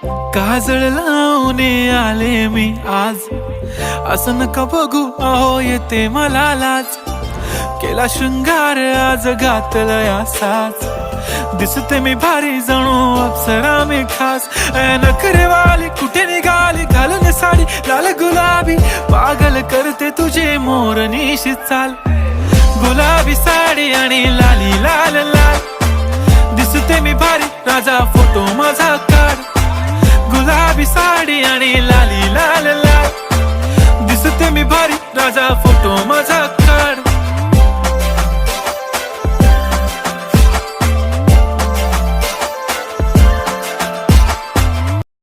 काजळ लावून आले मी आज, असं नका बघू अहो येते मला लाज. केला शृंगार आज घातलाय असाच, दिसते मी भारी जणू अप्सरा मी खास. नखरेवाली कुठे निघाली घालून साडी लाल गुलाबी, पागल करते तुझे मोरनीशी चाल. गुलाबी साडी आणि लाली लाल लाल, दिसते मी भारी राजा फोटो माझा काढ. गुलाबी साडी आणि लाली लाल लाल, दिसते मी भारी राजा फोटो माझा